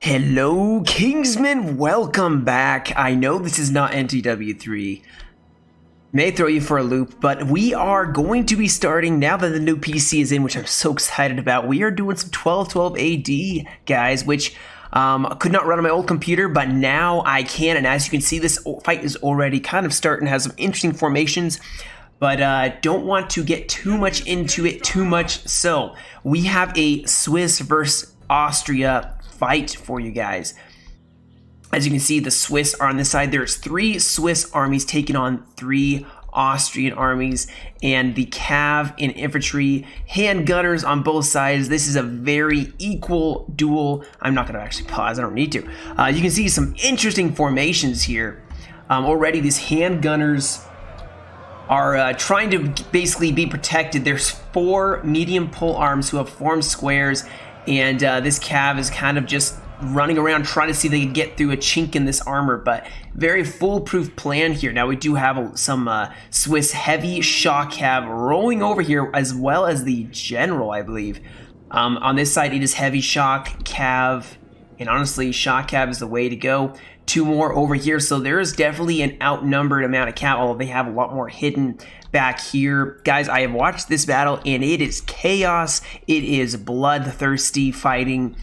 Hello, Kingsmen. Welcome back. I know this is not NTW3. May throw you for a loop, but we are going to be starting now that the new PC is in, which I'm so excited about. We are doing some 1212 AD, guys, which I could not run on my old computer, but now I can. And as you can see, this fight is already kind of starting, has some interesting formations. But don't want to get too much into it too much. So we have a Swiss versus Austria fight for you guys. As you can see, the Swiss are on this side. There's 3 Swiss armies taking on 3 Austrian armies, and the cav and infantry handgunners on both sides. This is a very equal duel. I'm not going to actually pause. I don't need to. You can see some interesting formations here. Already, these handgunners are trying to basically be protected. There's 4 medium pole arms who have formed squares, and this cav is kind of just running around trying to see if they can get through a chink in this armor, but very foolproof plan here. Now we do have some Swiss heavy shock cav rolling over here, as well as the general, I believe. On this side, it is heavy shock cav, and honestly, shock cav is the way to go. 2 more over here, so there is definitely an outnumbered amount of cav, although they have a lot more hidden back here. Guys, I have watched this battle, and it is chaos. It is bloodthirsty fighting,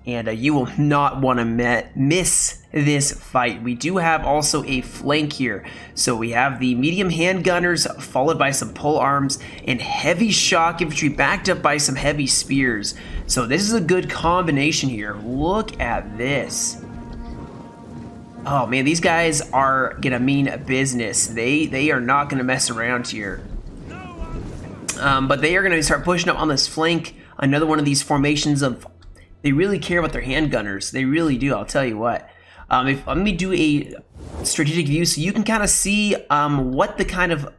and you will not want to miss this fight. We do have also a flank here. So we have the medium handgunners, followed by some pole arms, and heavy shock infantry, backed up by some heavy spears. So this is a good combination here. Look at this. Oh man, these guys are gonna mean business. They are not gonna mess around here. But they are gonna start pushing up on this flank. Another one of these formations of, they really care about their handgunners. They really do, I'll tell you what. Let me do a strategic view so you can kind of see what the kind of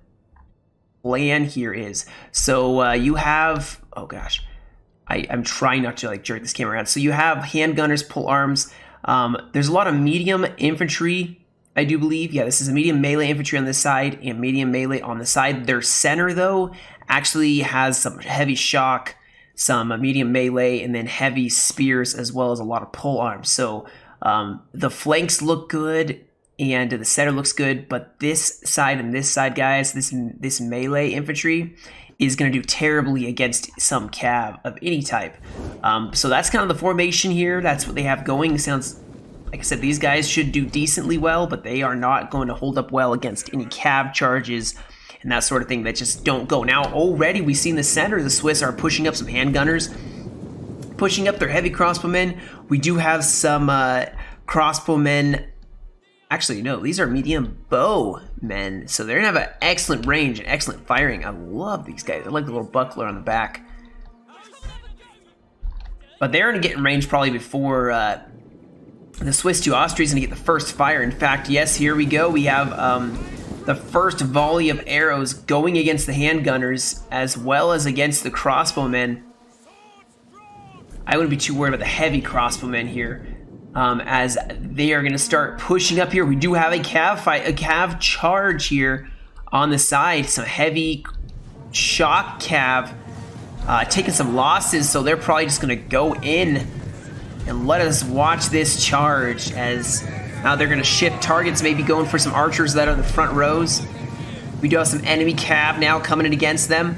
plan here is. So you have, oh gosh, I'm trying not to like jerk this camera around. So you have handgunners, pole arms. There's a lot of medium infantry, I do believe. Yeah, this is a medium melee infantry on this side and medium melee on the side. Their center, though, actually has some heavy shock, some medium melee, and then heavy spears, as well as a lot of pole arms. So the flanks look good, and the center looks good, but this side and this side, guys, this melee infantry is going to do terribly against some cav of any type. So that's kind of the formation here. That's what they have going. It sounds, like I said, these guys should do decently well, but they are not going to hold up well against any cav charges and that sort of thing that just don't go. Now, already we see in the center, the Swiss are pushing up some handgunners, pushing up their heavy crossbowmen. We do have some crossbowmen. Actually, no, these are medium bow men, so they're gonna have an excellent range and excellent firing. I love these guys. I like the little buckler on the back. But they're gonna get in range probably before the Swiss to Austria is gonna get the first fire. In fact, yes, here we go. We have the first volley of arrows going against the handgunners as well as against the crossbowmen. I wouldn't be too worried about the heavy crossbowmen here. As they are going to start pushing up here. We do have a cav fight, a cav charge here on the side. Some heavy shock cav taking some losses, so they're probably just going to go in and let us watch this charge. As now they're going to shift targets, maybe going for some archers that are in the front rows. We do have some enemy cav now coming in against them.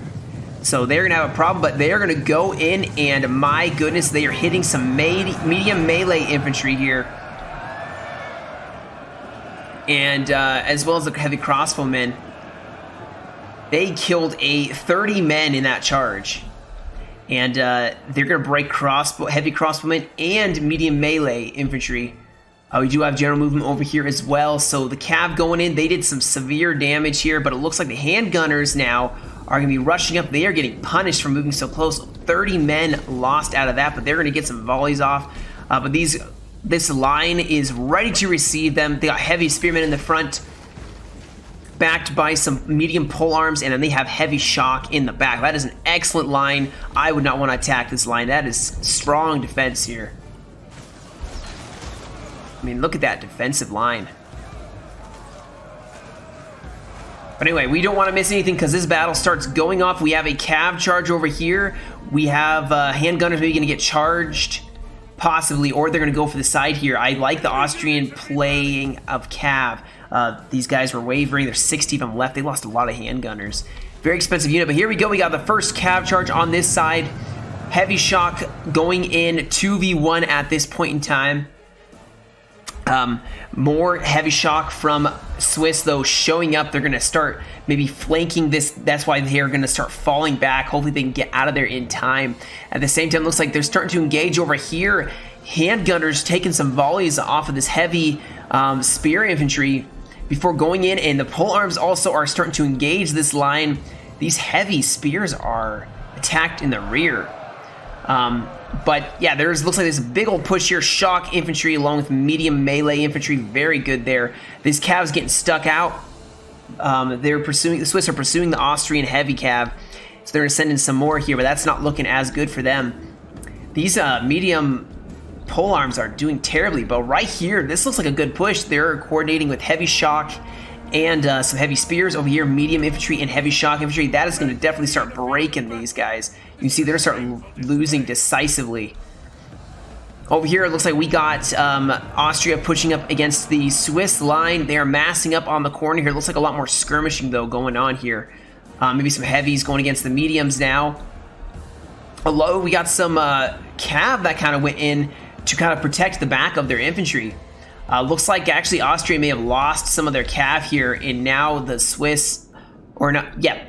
So they're going to have a problem, but they are going to go in, and my goodness, they are hitting some medium melee infantry here. And as well as the heavy crossbowmen. They killed 30 men in that charge. And they're going to break heavy crossbowmen and medium melee infantry. We do have general movement over here as well. So the cav going in, they did some severe damage here, but it looks like the handgunners now are going to be rushing up. They are getting punished for moving so close. 30 men lost out of that, but they're going to get some volleys off. But this line is ready to receive them. They got heavy spearmen in the front, backed by some medium pole arms, and then they have heavy shock in the back. That is an excellent line. I would not want to attack this line. That is strong defense here. I mean, look at that defensive line. But anyway, we don't want to miss anything because this battle starts going off. We have a cav charge over here. We have handgunners maybe going to get charged possibly, or they're going to go for the side here. I like the Austrian playing of cav. These guys were wavering. There's 60 of them left. They lost a lot of handgunners. Very expensive unit, but here we go. We got the first cav charge on this side. Heavy shock going in 2v1 at this point in time. More heavy shock from Swiss, though, showing up. They're going to start maybe flanking this. That's why they're going to start falling back. Hopefully they can get out of there in time. At the same time, it looks like they're starting to engage over here. Handgunners taking some volleys off of this heavy spear infantry before going in, and the pole arms also are starting to engage this line. These heavy spears are attacked in the rear. But yeah, looks like there's a big old push here. Shock infantry along with medium melee infantry, very good there. These cavs getting stuck out. The Swiss are pursuing the Austrian heavy cav, so they're gonna send in some more here, but that's not looking as good for them. These medium pole arms are doing terribly, but right here, this looks like a good push. They're coordinating with heavy shock and some heavy spears over here, medium infantry and heavy shock infantry. That is going to definitely start breaking these guys. You can see they're starting losing decisively. Over here, it looks like we got Austria pushing up against the Swiss line. They are massing up on the corner here. It looks like a lot more skirmishing, though, going on here. Maybe some heavies going against the mediums now. Although we got some cav that kind of went in to kind of protect the back of their infantry. Looks like actually Austria may have lost some of their cav here, and now the Swiss, or not, yeah,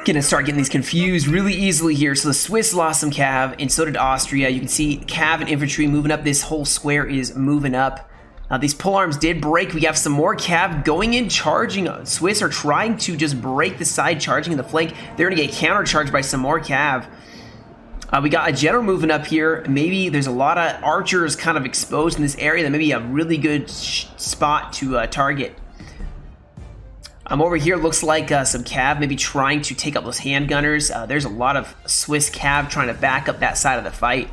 gonna start getting these confused really easily here. So the Swiss lost some cav, and so did Austria. You can see cav and infantry moving up. This whole square is moving up. These pole arms did break. We have some more cav going in, charging. Swiss are trying to just break the side, charging in the flank. They're gonna get countercharged by some more cav. We got a general moving up here. Maybe there's a lot of archers kind of exposed in this area. That may be a really good spot to target. Over here, looks like some cav maybe trying to take up those handgunners. There's a lot of Swiss cav trying to back up that side of the fight.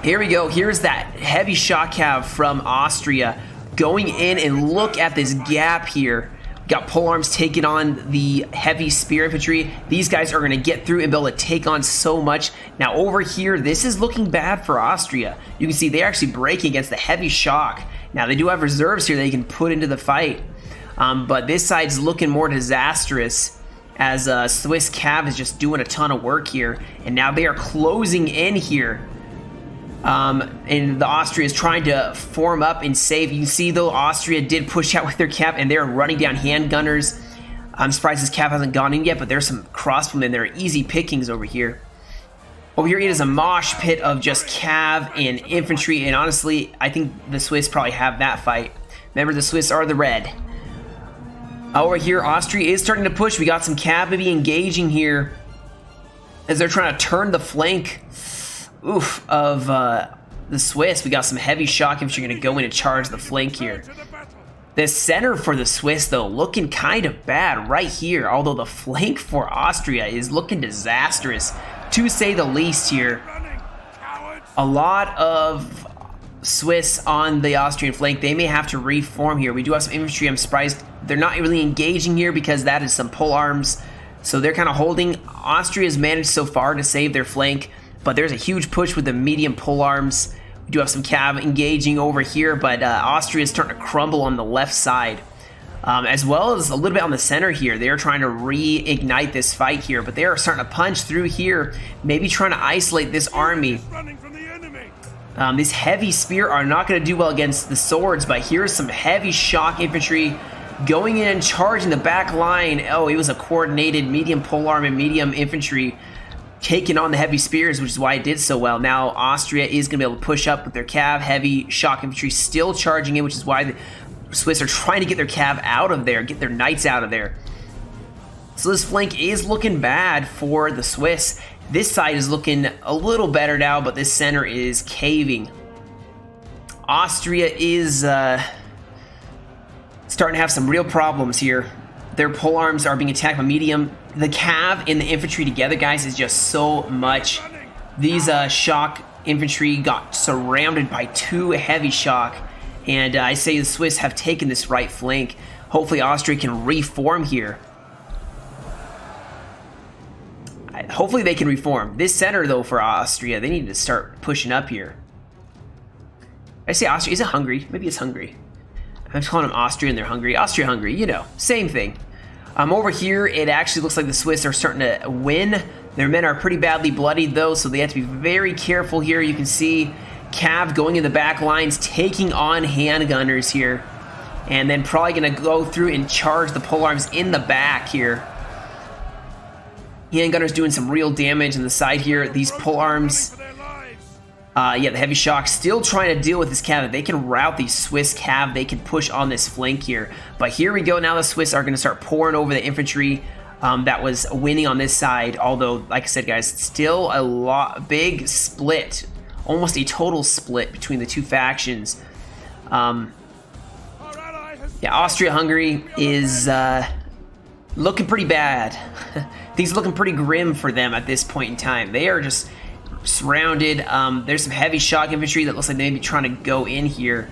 Here we go. Here's that heavy shock cav from Austria going in, and look at this gap here. Got pole arms taking on the heavy spear infantry. These guys are going to get through and be able to take on so much. Now over here, this is looking bad for Austria. You can see they're actually breaking against the heavy shock. Now they do have reserves here they can put into the fight. But this side's looking more disastrous as Swiss cav is just doing a ton of work here. And now they are closing in here. And the Austria is trying to form up and save. You can see though Austria did push out with their cav, and they're running down handgunners. I'm surprised this cav hasn't gone in yet, but there's some crossbowmen. There are easy pickings over here. Over here it is a mosh pit of just cav and infantry, and honestly I think the Swiss probably have that fight. Remember, the Swiss are the red. Over here Austria is starting to push. We got some cav maybe engaging here as they're trying to turn the flank of the Swiss. We got some heavy shock infantry going to go in and charge the flank here. The center for the Swiss, though, looking kind of bad right here, although the flank for Austria is looking disastrous, to say the least here. A lot of Swiss on the Austrian flank. They may have to reform here. We do have some infantry. I'm surprised they're not really engaging here because that is some pole arms. So they're kind of holding. Austria has managed so far to save their flank, but there's a huge push with the medium pole arms. We do have some cav engaging over here, but Austria is starting to crumble on the left side. As well as a little bit on the center here. They're trying to reignite this fight here, but they are starting to punch through here, maybe trying to isolate this army. These heavy spear are not going to do well against the swords, but here's some heavy shock infantry going in and charging the back line. Oh, it was a coordinated medium polearm and medium infantry taking on the heavy spears, which is why it did so well. Now Austria is going to be able to push up with their cav, heavy shock infantry still charging in, which is why the Swiss are trying to get their cav out of there, get their knights out of there. So this flank is looking bad for the Swiss. This side is looking a little better now, but this center is caving. Austria is starting to have some real problems here. Their polearms are being attacked by medium. The cav and the infantry together, guys, is just so much. These shock infantry got surrounded by two heavy shock, and I say the Swiss have taken this right flank. Hopefully Austria can reform here. hopefully they can reform. This center, though, for Austria, they need to start pushing up here. I say Austria. Is it Hungary? Maybe it's Hungary. I'm just calling them Austrian. They're Hungary. Austria-Hungary, you know, same thing. Over here, it actually looks like the Swiss are starting to win. Their men are pretty badly bloodied, though, so they have to be very careful here. You can see Cav going in the back lines, taking on handgunners here. And then probably going to go through and charge the polearms in the back here. Handgunners doing some real damage on the side here. These polearms, yeah, the heavy shock still trying to deal with this cav. If they can rout these Swiss cav, they can push on this flank here. But here we go. Now the Swiss are going to start pouring over the infantry that was winning on this side. Although, like I said, guys, still a big split, almost a total split between the two factions. Yeah, Austria-Hungary is looking pretty bad. Things looking pretty grim for them at this point in time. They are just surrounded. There's some heavy shock infantry that looks like they may be trying to go in here.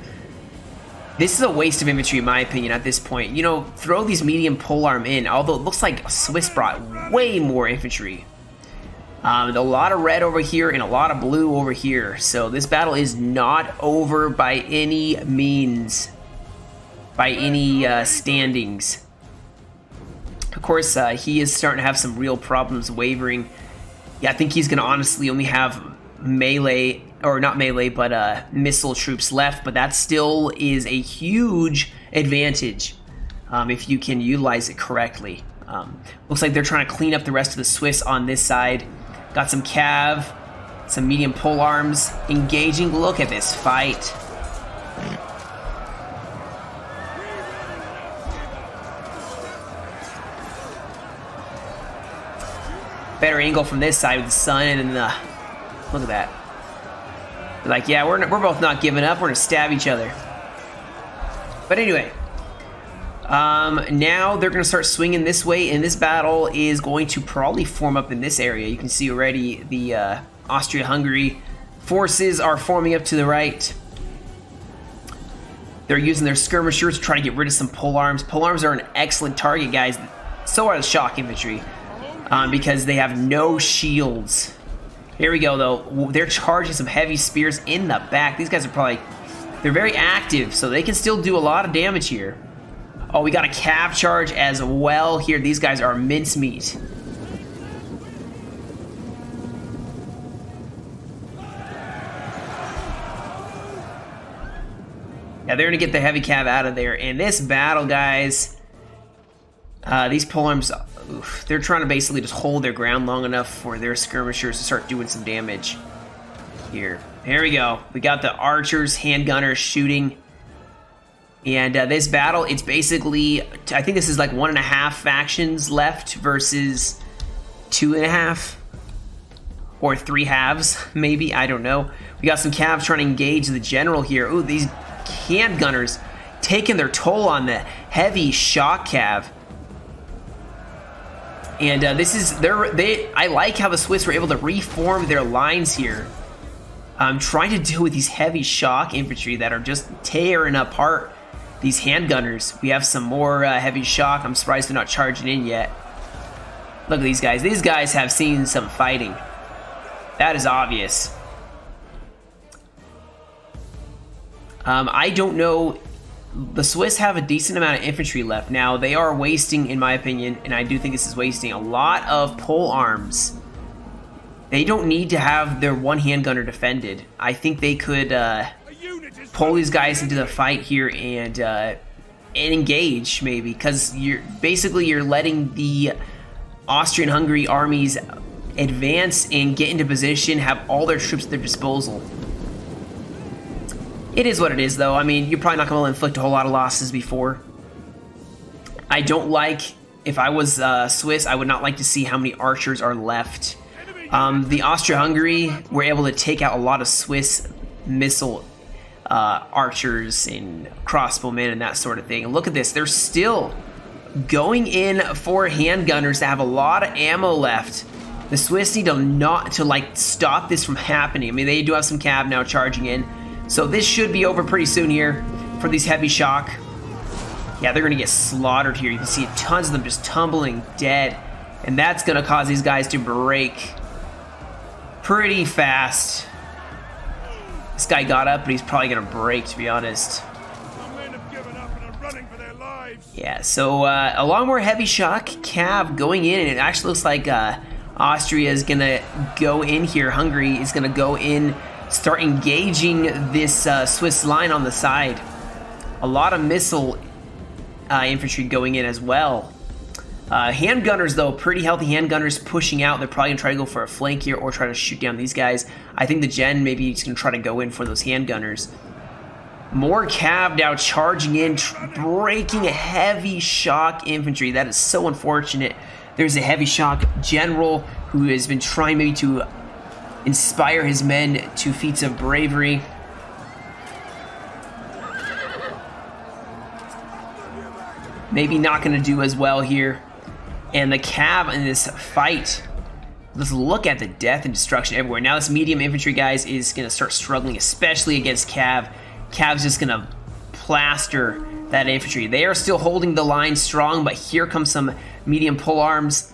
This is a waste of infantry, in my opinion, at this point. You know, throw these medium polearm in, although it looks like Swiss brought way more infantry. A lot of red over here and a lot of blue over here. So this battle is not over by any means, by any standings. Of course, he is starting to have some real problems wavering. Yeah, I think he's going to honestly only have melee, or not melee, but missile troops left. But that still is a huge advantage if you can utilize it correctly. Looks like they're trying to clean up the rest of the Swiss on this side. Got some cav, some medium polearms engaging. Look at this fight. Better angle from this side with the sun, and then look at that. They're like, yeah, we're both not giving up. We're gonna stab each other. But anyway, now they're gonna start swinging this way, and this battle is going to probably form up in this area. You can see already the Austria-Hungary forces are forming up to the right. They're using their skirmishers to try to get rid of some polearms. Polearms are an excellent target, guys. So are the shock infantry. Because they have no shields. Here we go, though. They're charging some heavy spears in the back. These guys are probably, they're very active, so they can still do a lot of damage here. Oh, we got a cav charge as well here. These guys are mincemeat. Yeah, they're gonna get the heavy cav out of there. And this battle, guys, these polearms, oof, they're trying to basically just hold their ground long enough for their skirmishers to start doing some damage here. Here we go. We got the archers, handgunners shooting. And this battle, it's basically, I think this is like 1.5 factions left versus 2.5 or 3 halves, maybe. I don't know. We got some cavs trying to engage the general here. Ooh, these handgunners taking their toll on the heavy shock cav. And this is, I like how the Swiss were able to reform their lines here. Trying to deal with these heavy shock infantry that are just tearing apart these handgunners. We have some more heavy shock. I'm surprised they're not charging in yet. Look at these guys. These guys have seen some fighting. That is obvious. I don't know. The Swiss have a decent amount of infantry left. Now, they are wasting, in my opinion, and I do think this is wasting, a lot of pole arms. They don't need to have their one handgunner defended. I think they could pull these guys into the fight here and engage, maybe, because you're letting the Austrian-Hungary armies advance and get into position, have all their troops at their disposal. It is what it is, though. I mean, you're probably not going to inflict a whole lot of losses before. I don't like, if I was Swiss, I would not like to see how many archers are left. The Austria-Hungary were able to take out a lot of Swiss missile archers and crossbowmen and that sort of thing. And look at this. They're still going in for handgunners that have a lot of ammo left. The Swiss need to like stop this from happening. I mean, they do have some cav now charging in. So this should be over pretty soon here for these heavy shock. Yeah, they're going to get slaughtered here. You can see tons of them just tumbling dead. And that's going to cause these guys to break pretty fast. This guy got up, but he's probably going to break, to be honest. Yeah, so a lot more heavy shock. Cav going in, and it actually looks like Austria is going to go in here. Hungary is going to go in, start engaging this Swiss line on the side. A lot of missile infantry going in as well. Handgunners, though, pretty healthy handgunners pushing out. They're probably going to try to go for a flank here or try to shoot down these guys. I think the Gen maybe is going to try to go in for those handgunners. More Cav now charging in, breaking heavy shock infantry. That is so unfortunate. There's a heavy shock general who has been trying maybe to inspire his men to feats of bravery. Maybe not going to do as well here. And the Cav in this fight, let's look at the death and destruction everywhere. Now this medium infantry, guys, is going to start struggling, especially against Cav. Cav's just going to plaster that infantry. They are still holding the line strong, but here comes some medium pole arms.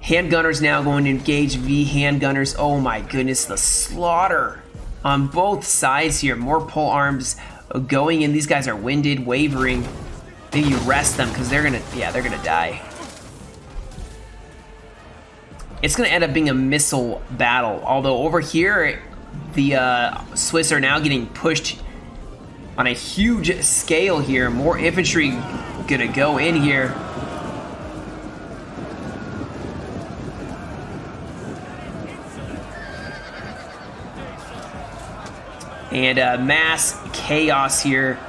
Handgunners now going to engage V handgunners. Oh my goodness, the slaughter on both sides here. More pole arms going in. These guys are winded, wavering. Maybe you rest them because they're gonna die. It's gonna end up being a missile battle. Although over here, the Swiss are now getting pushed on a huge scale here. More infantry gonna go in here. And mass chaos here.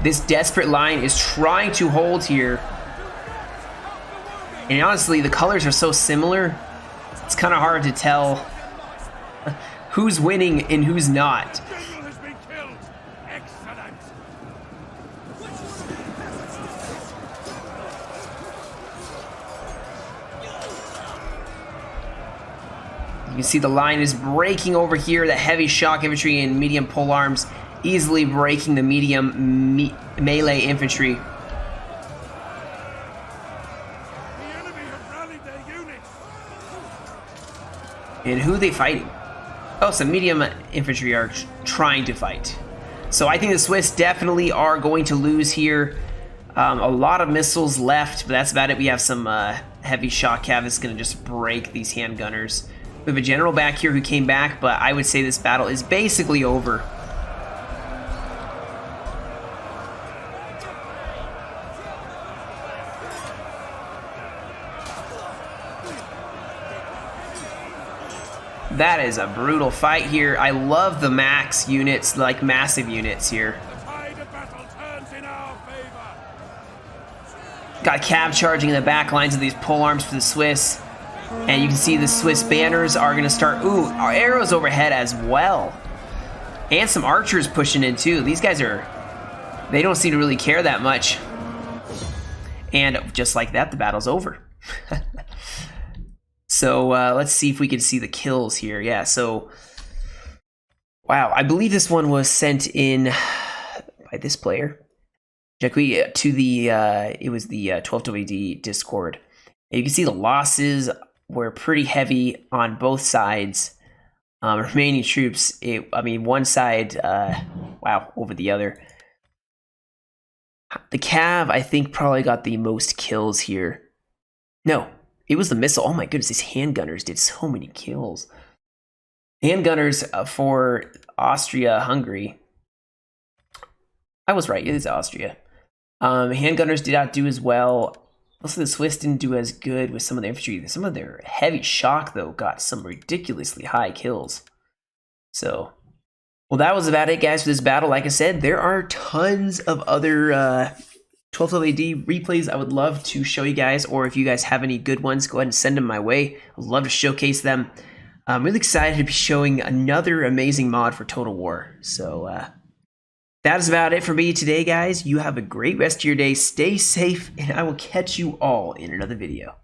This desperate line is trying to hold here. And honestly, the colors are so similar, it's kind of hard to tell who's winning and who's not. You can see the line is breaking over here. The heavy shock infantry and medium pole arms easily breaking the medium melee infantry. And who are they fighting? Oh, some medium infantry are trying to fight. So I think the Swiss definitely are going to lose here. A lot of missiles left, but that's about it. We have some heavy shock cav that's going to just break these handgunners. We have a general back here who came back, but I would say this battle is basically over. That is a brutal fight here. I love the max units, like massive units here. Got Cav charging in the back lines of these pole arms for the Swiss. And you can see the Swiss banners are going to start... Ooh, our arrows overhead as well. And some archers pushing in too. These guys are... They don't seem to really care that much. And just like that, the battle's over. So let's see if we can see the kills here. Yeah, so... Wow, I believe this one was sent in by this player. Jacqui to the... it was the 12WD Discord. And you can see the losses were pretty heavy on both sides. Remaining troops, I mean, one side, wow, over the other. The Cav, I think, probably got the most kills here. No, it was the missile. Oh my goodness, these handgunners did so many kills. Handgunners for Austria-Hungary. I was right, it is Austria. Handgunners did not do as well. Also, the Swiss didn't do as good with some of the infantry. Some of their heavy shock, though, got some ridiculously high kills. So, well, that was about it, guys, for this battle. Like I said, there are tons of other 12WD replays I would love to show you guys, or if you guys have any good ones, go ahead and send them my way. I'd love to showcase them. I'm really excited to be showing another amazing mod for Total War. So, that is about it for me today, guys. You have a great rest of your day. Stay safe, and I will catch you all in another video.